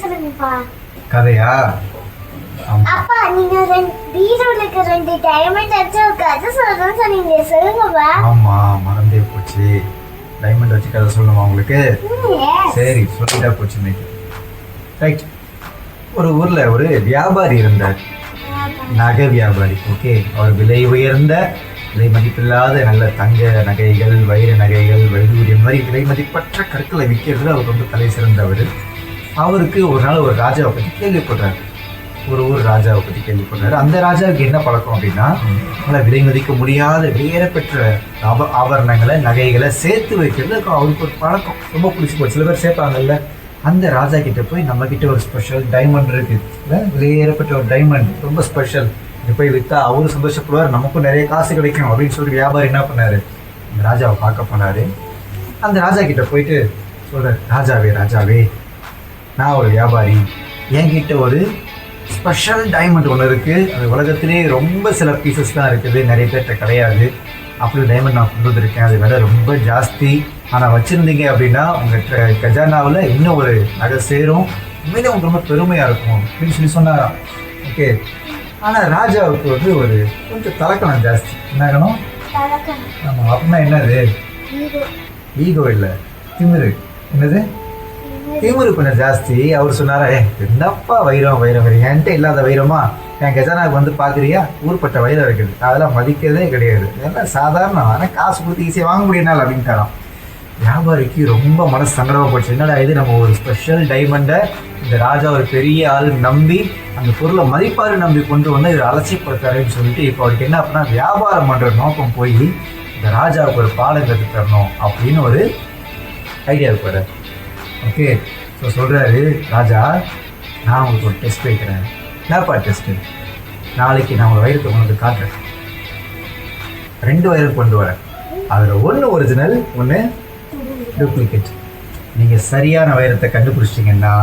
சொல்லுங்கப்பா. கதையா? அப்பா நீங்க பீரோல இருக்க 2 டைமண்ட் வச்சு ஒரு கதை சொல்றேன்னு சொன்னீங்க, சொல்லுங்கப்பா. ஆமா, மறந்தே போச்சு. டைமண்ட் வச்சு கதை சொல்லணுமா உங்களுக்கு? சரி, சொல்லிட்டா போச்சு இன்னைக்கு. ரைட். ஒரு ஊர்ல ஒரு வியாபாரி இருந்தார், நகை வியாபாரி. ஓகே, அவர் விலை உயர்ந்த, விலை மதிப்பில்லாத நல்ல தங்க நகைகள், வைர நகைகள், வைடூரியம் மாதிரி விலை மதிப்பற்ற கற்களை விற்கிறதுல அவர் ரொம்ப தலை சிறந்தவர். அவருக்கு ஒரு நாள் ஒரு ராஜாவை பற்றி கேள்விப்படுறாரு. ஒரு ஊர் ராஜாவை பற்றி கேள்விப்படுறாரு. அந்த ராஜாவுக்கு என்ன பழக்கம் அப்படின்னா, நல்லா விலை மதிக்க முடியாத விலையேறப்பெற்ற ஆபரணங்களை, நகைகளை சேர்த்து வைக்கிறது அவருக்கு ஒரு பழக்கம். ரொம்ப பிடிச்சி போச்சு. சில பேர் சேர்ப்பாங்கல்ல. அந்த ராஜா கிட்ட போய் நம்ம கிட்ட ஒரு ஸ்பெஷல் டைமண்ட் இருக்கு, விலையேறப்பட்ட ஒரு டைமண்ட், ரொம்ப ஸ்பெஷல், இது போய் விற்றா அவரும் சந்தோஷப்படுவார், நமக்கும் நிறைய காசு கிடைக்கும் அப்படின்னு சொல்லி வியாபாரி என்ன பண்ணாரு, இந்த ராஜாவை பார்க்க போனாரு. அந்த ராஜா கிட்ட போயிட்டு சொல்றாரு, ராஜாவே ராஜாவே, நான் ஒரு வியாபாரி, என்கிட்ட ஒரு ஸ்பெஷல் டைமண்ட் ஒன்று இருக்குது. அது உலகத்திலே ரொம்ப சில பீசஸ் தான் இருக்குது, நிறைய பேர்கிட்ட கிடையாது. அப்படி டைமண்ட் நான் கொண்டு வந்திருக்கேன். அது விலை ரொம்ப ஜாஸ்தி. ஆனால் வச்சுருந்தீங்க அப்படின்னா உங்கள் கஜானாவில் இன்னும் ஒரு நகை சேரும், உண்மையிலே உங்களுக்கு ரொம்ப பெருமையாக இருக்கும் அப்படின்னு சொல்லி சொன்னாராம். ஓகே. ஆனால் ராஜாவுக்கு வந்து ஒரு கொஞ்சம் தலக்கணம் ஜாஸ்தி. என்னக்கணும்? ஆமாம். அப்படின்னா என்னது? ஈகோ இல்லை, திமிரு. என்னது? திமிரு கொஞ்சம் ஜாஸ்தி. அவர் சொன்னாரா, என்னப்பா வைரம் வைரம் வைரம், என்கிட்ட இல்லாத வைரமா என் கஜானாவுக்கு வந்து பார்க்குறியா, ஊர்பட்ட வைரம் இருக்குது, அதெல்லாம் மதிக்கிறதே கிடையாது, எல்லாம் சாதாரணம், ஆனால் காசு கொடுத்து ஈஸியாக வாங்க முடியனால அப்படின்ட்டாராம். வியாபாரிக்கு ரொம்ப மனசு சங்கடமாக போச்சு. என்னடா இது, நம்ம ஒரு ஸ்பெஷல் டைமண்டை இந்த ராஜா ஒரு பெரிய ஆள் நம்பி அந்த பொருளை மதிப்பாரு நம்பி கொண்டு வந்து இவர் அலட்சியப்படுத்தாருன்னு சொல்லிட்டு இப்போ அவருக்கு என்ன அப்படின்னா, வியாபாரம் பண்ணுற நோக்கம் போய் இந்த ராஜாவுக்கு ஒரு பாடம் கற்று தரணும் அப்படின்னு ஒரு ஐடியா இருப்பாரு. ஓகே. ஸோ சொல்கிறாரு, ராஜா நான் உங்களுக்கு ஒரு டெஸ்ட் வைக்கிறேன். என்னப்பா டெஸ்ட்டு? நாளைக்கு நான் ஒரு வைரத்தை கொண்டு வந்து காட்டுறேன். 2 வைரம் கொண்டு வரேன். அதில் ஒன்று ஒரிஜினல், ஒன்று டூப்ளிகேட். நீங்கள் சரியான வைரத்தை கண்டுபிடிச்சிட்டிங்கன்னா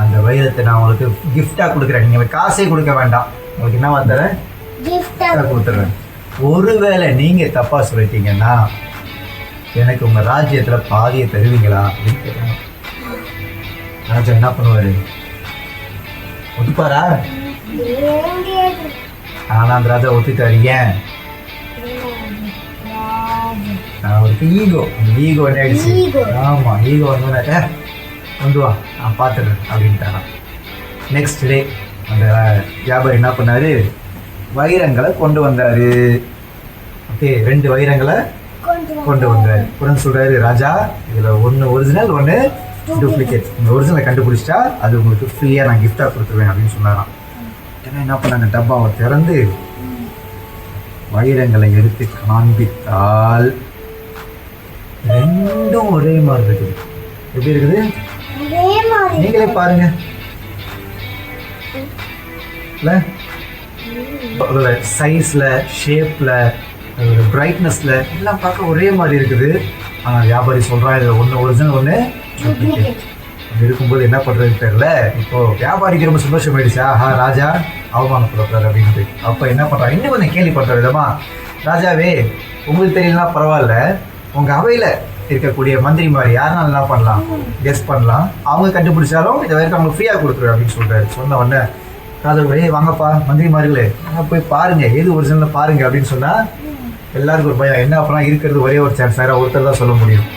அந்த வைரத்தை நான் உங்களுக்கு கிஃப்டாக கொடுக்குறேன். நீங்கள் காசே கொடுக்க வேண்டாம், உங்களுக்கு என்ன வந்துடுறேன், கிஃப்டாக கொடுத்துட்றேன். ஒருவேளை நீங்கள் தப்பாக சொல்லிட்டீங்கன்னா எனக்கு உங்கள் ராஜ்யத்தில் பாதியை தருவீங்களா அப்படின்னு கேட்குறாங்க. ராஜா என்ன பண்ணுவாரு, ஒத்துப்பாரா? ஆனா அந்த ராஜா ஒத்துட்டாரு. ஏன்? அவருக்கு ஈகோ. அந்த ஈகோ என்ன ஆயிடுச்சு? ஆமா, ஈகோ வந்து கொண்டு வா நான் பார்த்துடுறேன் அப்படின்ட்டானா. நெக்ஸ்ட் டே அந்த வியாபாரி என்ன பண்ணாரு, வைரங்களை கொண்டு வந்தாரு. ஓகே, 2 வைரங்களை கொண்டு வந்தாரு. உடனே சொல்றாரு, ராஜா இதுல ஒன்று ஒரிஜினல், ஒன்று டூப்ளிகேட். இந்த ஒரிஜினலை கண்டுபிடிச்சிட்டா அது உங்களுக்கு ஃப்ரீயாக நான் கிஃப்டாக கொடுத்துருவேன் அப்படின்னு சொன்னாராம். ஏன்னா என்ன பண்ணாங்க, டப்பாவை திறந்து வைரங்களை எடுத்து காண்பித்தால் 2ம் ஒரே மாதிரி இருக்குது. எப்படி இருக்குது? நீங்களே பாருங்க. அதோட சைஸ்ல, ஷேப்ல, அதோட பிரைட்னஸ்ல எல்லாம் பார்க்க ஒரே மாதிரி இருக்குது. ஆனால் வியாபாரி சொல்றான், இதில் ஒன்று ஒரிஜினல், ஒன்று டூப்ளிகேட். அப்படி இருக்கும்போது என்ன பண்ணுறதுன்னு தெரியல. இப்போ வியாபாரிக்கு ரொம்ப சந்தோஷம் ஆயிடுச்சு. ஆஹா, ராஜா அவமானப்படுறாரு அப்படின்ட்டு. அப்போ என்ன பண்ணுறாங்க, இன்னும் கொஞ்சம் கேள்விப்படுற விதமா, ராஜாவே உங்களுக்கு தெரியலனா பரவாயில்ல, உங்கள் அவையில் இருக்கக்கூடிய மந்திரி மாதிரி யாருனாலும் என்ன பண்ணலாம், கெஸ் பண்ணலாம், அவங்க கண்டுபிடிச்சாலும் இதை வரைக்கும் அவங்களுக்கு ஃப்ரீயாக கொடுத்துருவேன் அப்படின்னு சொல்கிறாரு. சொன்ன உடனே ராஜாவே, வாங்கப்பா மந்திரி மாதிரிகளே, போய் பாருங்க எது ஒரிஜினல் பாருங்க அப்படின்னு சொன்னால் எல்லாருக்கும் ஒரு பயம். என்ன பண்ணால் இருக்கிறது ஒரே ஒரு சான்ஸ், வேறு ஒருத்தர் தான் சொல்ல முடியும்.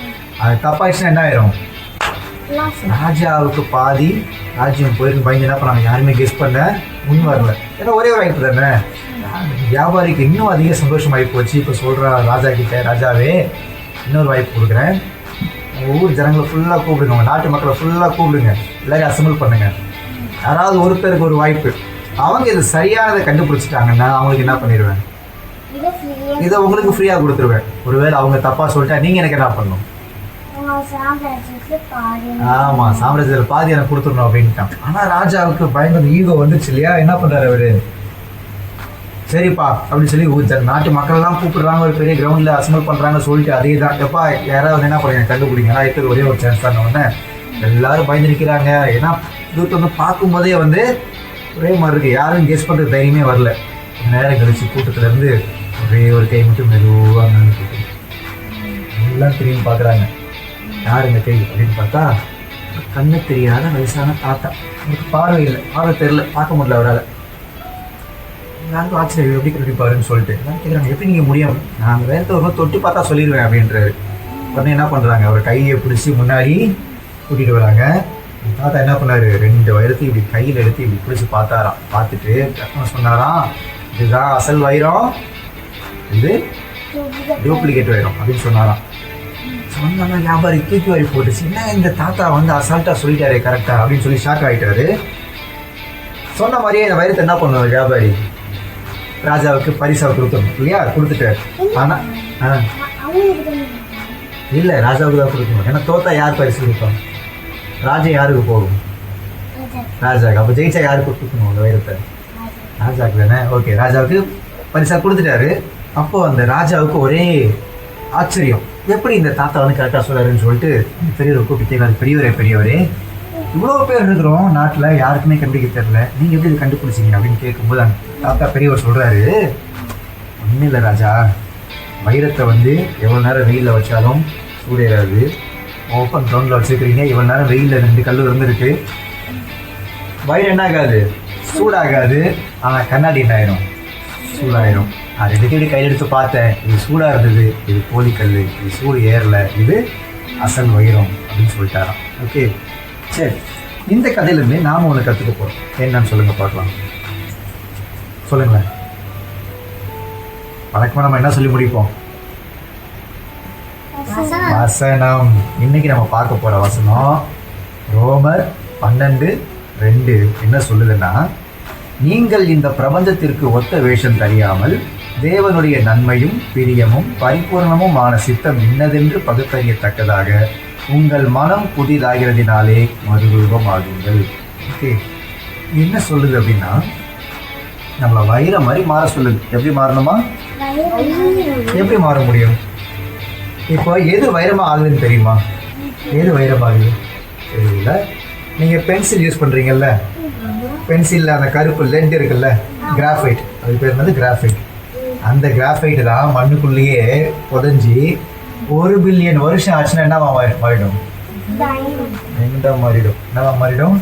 அது தப்பாயிடுச்சுன்னா என்ன ஆயிரும், ராஜாவுக்கு பாதி ராஜ்யம் போயிருந்து பயந்து என்ன பண்ணாங்க, யாருமே கெஸ் பண்ண முன் வரல. ஏன்னா ஒரே ஒரு வாய்ப்பு தானே. வியாபாரிக்கு இன்னும் அதிக சந்தோஷமாகி போச்சு. இப்போ சொல்கிற ராஜா கிட்ட, ராஜாவே இன்னொரு வாய்ப்பு கொடுக்குறேன், ஊர் ஜனங்களை ஃபுல்லாக கூப்பிடுங்க, உங்கள் நாட்டு மக்களை ஃபுல்லாக கூப்பிடுங்க, எல்லாரையும் அசம்பிள் பண்ணுங்க, யாராவது ஒருத்தருக்கு ஒரு வாய்ப்பு, அவங்க இது சரியானதை கண்டுபிடிச்சிட்டாங்கன்னா அவங்களுக்கு என்ன பண்ணிடுவேன், இதை உங்களுக்கு ஃப்ரீயாக கொடுத்துருவேன். ஒருவேளை அவங்க தப்பாக சொல்லிட்டா நீங்கள் எனக்கு என்ன பண்ணணும், ஆமா சாம்ராஜ்யத்தில் பாதி எனக்கு கொடுத்துடணும் அப்படின்ட்டான். ஆனா ராஜாவுக்கு பயங்கர ஈகோ வந்துச்சு இல்லையா. என்ன பண்றாரு அவரு, சரிப்பா அப்படின்னு சொல்லி நாட்டு மக்கள் எல்லாம் கூப்பிடுறாங்க, ஒரு பெரிய கிரவுண்ட்ல அசம்பிள் பண்றாங்க. சொல்லிட்டு அதே தான், எப்பா யாராவது என்ன பண்ணுங்க கண்டுபிடிங்க, நான் இருக்கிறது ஒரே ஒரு சான்ஸ் தான். உடனே எல்லாரும் பயந்து நிற்கிறாங்க. ஏன்னா தூரத்தை வந்து பார்க்கும் போதே வந்து ஒரே மாதிரி இருக்கு, யாரும் கெஸ் பண்றது தைரியமே வரல. நேரம் கழிச்சு கூட்டத்துல இருந்து ஒரே ஒரு கை மட்டும் மெதுவாக எல்லாம் திரும்பி பார்க்குறாங்க, யார் இந்த கை அப்படின்னு பார்த்தா கண்ணு தெரியாத வயசான தாத்தா. எனக்கு பார்வை இல்லை, பார்வை தெரியல, பார்க்க முடியல அவரால். எல்லாருக்கும் ஆச்சரியம், எப்படி கண்டுபிடிப்பாருன்னு சொல்லிட்டு எல்லாம் கேட்குறாங்க, எப்படி நீங்கள் முடியும்? நான் வேறு ஒரு தொட்டு பார்த்தா சொல்லிடுவேன் அப்படின்றாரு. உடனே என்ன பண்ணுறாங்க, அவர் கையை பிடிச்சி முன்னாடி கூட்டிகிட்டு வராங்க. தாத்தா என்ன பண்ணாரு, 2 வைரத்தையும் இப்படி கையில் எடுத்து இப்படி பிடிச்சி பார்த்தாராம். பார்த்துட்டு டக்குனு சொன்னாராம், இதுதான் அசல் வைரம், இது டூப்ளிகேட் வைரம் அப்படின்னு சொன்னாராம். சொன்னா வியாபாரி தூக்கி வாரி போட்டுச்சு. என்ன இந்த தாத்தா வந்து அசால்ட்டாக சொல்லிட்டாரு கரெக்டா அப்படின்னு சொல்லி ஷாக் ஆகிட்டாரு. சொன்ன மாதிரியே இந்த வைரத்தை என்ன பண்ணுவார் வியாபாரி, ராஜாவுக்கு பரிசாவை கொடுக்கணும் இல்லையா, கொடுத்துட்டாரு. ஆனால் இல்லை, ராஜாவுக்கு தான் கொடுக்கணும். ஏன்னா தோத்தா யார் பரிசு கொடுப்பாங்க? ராஜா யாருக்கு போகும்? ராஜாவுக்கு. அப்போ ஜெயிச்சா யாருக்கு கொடுக்கணும் அந்த வைரத்தை? ராஜாவுக்கு தானே. ஓகே, ராஜாவுக்கு பரிசா கொடுத்துட்டாரு. அப்போ அந்த ராஜாவுக்கு ஒரே ஆச்சரியம், எப்படி இந்த தாத்தா வந்து கரெக்டாக சொல்கிறாருன்னு சொல்லிட்டு பெரியவர் கூப்பிட்டு கேட்காது, பெரியவரே இவ்வளோ பேர் இருக்கிறோம் நாட்டில், யாருக்குமே கண்டுபிடிக்க தெரியல, நீங்கள் எப்படி இது கண்டுபிடிச்சிங்க அப்படின்னு கேட்கும்போது அந்த தாத்தா பெரியவர் சொல்கிறாரு, ஒன்றும் இல்லை ராஜா, வைரத்தை வந்து எவ்வளோ நேரம் வெயிலில் வச்சாலும் சூடேறாது. ஓப்பன் கிரவுண்டில் வச்சுருக்கிறீங்க, இவ்வளோ நேரம் வெயிலில் 2 கல் வந்துருக்கு, வைரம் என்ன ஆகாது, சூடாகாது. ஆனால் கண்ணாடி என்ன ஆயிரும், சூடாயிரும். நான் 2 கையில் எடுத்து பார்த்தேன், இது சூடாக இருந்தது, இது போலிக்கல், இது சூடு ஏறலை, இது அசல் வைரம் அப்படின்னு சொல்லிட்டாராம். ஓகே, சரி, இந்த கதையிலேருந்து நாம் ஒன்று கற்றுக்க போகிறோம். என்னன்னு சொல்லுங்கள் பார்க்கலாம். சொல்லுங்களேன். வழக்கமாக நம்ம என்ன சொல்லி முடிப்போம்? வசனம். இன்னைக்கு நம்ம பார்க்க போகிற வசனம் ரோமர் 12:2 என்ன சொல்லுதுன்னா, நீங்கள் இந்த பிரபஞ்சத்திற்கு ஒத்த வேஷம் தெரியாமல் தேவனுடைய நன்மையும் பிரியமும் பரிபூர்ணமுமான சித்தம் இன்னதென்று பகுத்தறியத்தக்கதாக உங்கள் மனம் புதிதாகிறதினாலே மறுரூபமாகுங்கள். ஓகே, என்ன சொல்லுது அப்படின்னா, நம்மளை வைரம் மாதிரி மாற சொல்லுது. எப்படி மாறணுமா? எப்படி மாற முடியும்? இப்போ எது வைரமாக ஆகுதுன்னு தெரியுமா? எது வைரமாகுது தெரியல. நீங்கள் பென்சில் யூஸ் பண்ணுறீங்கல்ல, பென்சிலில் அந்த கருப்பு லெட் இருக்குல்ல, கிராஃபைட், அது பேர் வந்து கிராஃபைட். அந்த கிராஃபைட்டு தான் மண்ணுக்குள்ளேயே புதஞ்சி 1 பில்லியன் வருஷம் ஆச்சுன்னா என்னவா மாறிடும்? டைமண்டாக மாறிடும். என்னவா மாறிடும்?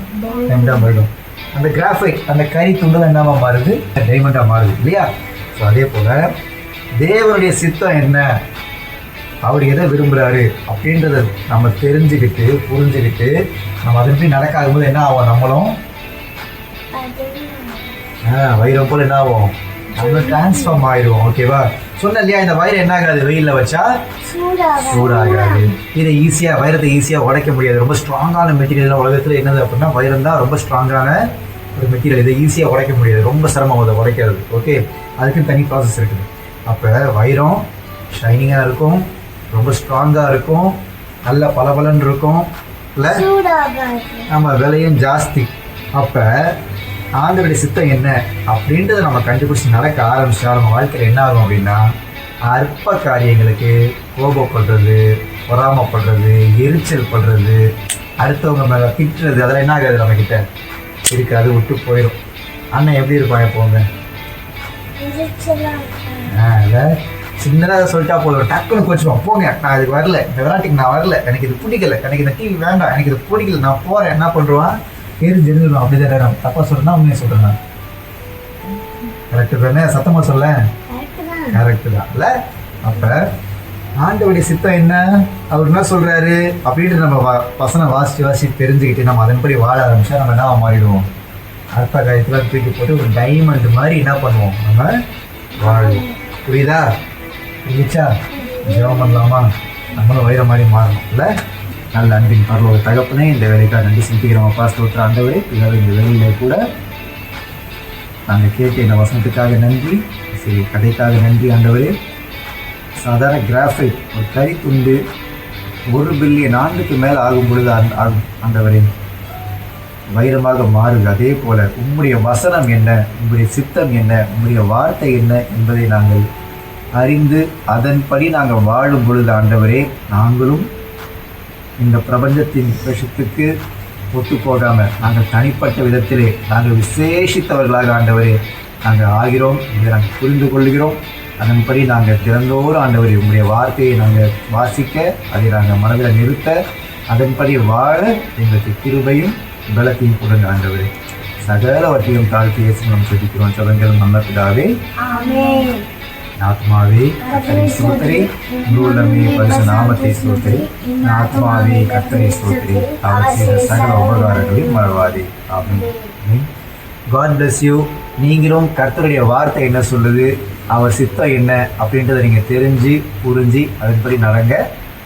டைமண்டாக மாறிடும். அந்த கிராஃபைட், அந்த கறி துண்டுதான் என்னவா மாறுது? டைமண்டாக மாறுது இல்லையா? ஸோ அதே போல் தேவனுடைய சித்தம் என்ன, அவர் எதை விரும்புகிறாரு அப்படின்றத நம்ம தெரிஞ்சுக்கிட்டு புரிஞ்சுக்கிட்டு நம்ம அதன்படி நடக்காகும்போது என்ன ஆகும், நம்மளும் வைரம் போல் என்ன ஆகும், நம்ம டிரான்ஸ்ஃபார்ம் ஆயிடுவோம். ஓகேவா? சொன்ன இல்லையா, இந்த வைரம் என்ன ஆகாது, வெயிலில் வச்சா சூடாகாது. இதை ஈஸியாக, வைரத்தை ஈஸியாக உடைக்க முடியாது. ரொம்ப ஸ்ட்ராங்கான மெட்டீரியல் உலகத்தில் என்னது அப்படின்னா வைரம் தான் ரொம்ப ஸ்ட்ராங்கான ஒரு மெட்டீரியல். இதை ஈஸியாக உடைக்க முடியாது, ரொம்ப சிரமம் அதை உடைக்கிறது. ஓகே, அதுக்குன்னு தனி ப்ராசஸ் இருக்குது. அப்போ வைரம் ஷைனிங்காக இருக்கும், ரொம்ப ஸ்ட்ராங்காக இருக்கும், நல்ல பளபளன்னு இருக்கும், இல்லை நம்ம விலையும் ஜாஸ்தி. அப்போ ஆண்டவருடைய சித்தம் என்ன அப்படின்றத நம்ம கண்டுபிடிச்சி நடக்க ஆரம்பிச்சா நம்ம வாழ்க்கையில் என்ன ஆகும் அப்படின்னா, அற்ப காரியங்களுக்கு கோபப்படுறது, பொறாமப்படுறது, எரிச்சல் படுறது, அடுத்தவங்க மேலே திட்டுறது, அதெல்லாம் என்ன ஆகாது, நம்மக்கிட்ட இருக்காது, விட்டு போயிடும். அண்ணன் எப்படி இருப்பாங்க எப்போங்க? இல்லை, சின்னதாக சொல்லிட்டா போதும், டக்குன்னு கோச்சுவோம், போங்க நான் இதுக்கு வரல, இந்த விளையாட்டுக்கு நான் வரல, எனக்கு இது பிடிக்கல, எனக்கு இந்த டிவி வேண்டாம், எனக்கு இது பிடிக்கல, நான் போகிறேன். என்ன பண்ணுவான்? தெரிஞ்சிருந்துடும். அப்படி தானே நம்ம தப்பாக சொல்கிறேன்னா உண்மையை சொல்கிறேன். கரெக்டு தானே? சத்தமாக சொல்ல கரெக்டு தான் இல்லை? அப்போ ஆண்டவருடைய சித்தம் என்ன, அவர் என்ன சொல்கிறாரு அப்படின்ட்டு நம்ம வசனம் வாசித்து தெரிஞ்சுக்கிட்டு நம்ம அதன்படி வாழ ஆரம்பித்தா நம்ம என்ன மாறிடுவோம், அற்ப காரியத்தில் தூக்கி போட்டு ஒரு டைமண்ட் மாதிரி என்ன பண்ணுவோம், நம்ம வாழுவோம். புரியுதா? புரியுச்சா? ஜெபம் பண்ணலாமா? நம்மளும் வைர மாதிரி மாறணும் இல்லை? நல்ல அன்பின் பரலோக தகப்பனே, இந்த வேலைக்காக நன்றி செலுத்திக்கிறோம். அப்பா ஸ்தோத்திரம் ஆண்டவரே. இதாவது இந்த வேலையில கூட நாங்கள் கேட்ட இந்த வசனத்துக்காக நன்றி, சரி கதைக்காக நன்றி ஆண்டவரே. சாதாரண கிராஃபைட், ஒரு கறி துண்டு 1 பில்லியன் ஆண்டுக்கு மேலே ஆகும் பொழுது ஆண்டவரே வைரமாக மாறுது. அதே போல உம்முடைய வசனம் என்ன, உங்களுடைய சித்தம் என்ன, உங்களுடைய வார்த்தை என்ன என்பதை நாங்கள் அறிந்து அதன்படி நாங்கள் வாழும் பொழுது ஆண்டவரே, நாங்களும் இந்த பிரபஞ்சத்தின் விஷயத்துக்கு ஒத்து போகாமல் நாங்கள் தனிப்பட்ட விதத்திலே நாங்கள் விசேஷித்தவர்களாக ஆண்டவரே நாங்கள் ஆகிறோம். இதை நாங்கள் புரிந்து கொள்கிறோம். அதன்படி நாங்கள் திறந்தோறு ஆண்டவரே உங்களுடைய வார்த்தையை நாங்கள் வாசிக்க, அதை நாங்கள் மனதில் நிறுத்த அதன்படி வாழ எங்களுக்கு கிருபையும் பலத்தையும் கொடுங்க ஆண்டவரே. சகலவற்றையும் தாழ்த்தி இயேசு நாம் ஜெபிக்கிறோம். ஜெபங்கள் நல்ல பிதாவே. ஆமென். ஆத்மாவே கர்த்தரை ஸ்தோத்திரி, உள்ளமே பரிசுத்த நாமத்தை ஸ்தோத்திரி. ஆத்மாவே கர்த்தரை ஸ்தோத்திரி, அவர் செய்த சகல உபகாரங்களையும் மறவாதே. ஆமென். God bless you. நீங்களும் கர்த்தருடைய வார்த்தை என்ன சொல்லுது, அவர் சித்தம் என்ன அப்படின்றத நீங்கள் தெரிஞ்சு புரிஞ்சு அதன்படி நடங்க.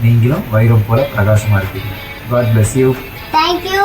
நீங்களும் வைரம் போல பிரகாசமாக இருப்பீங்க. God bless you. Thank you.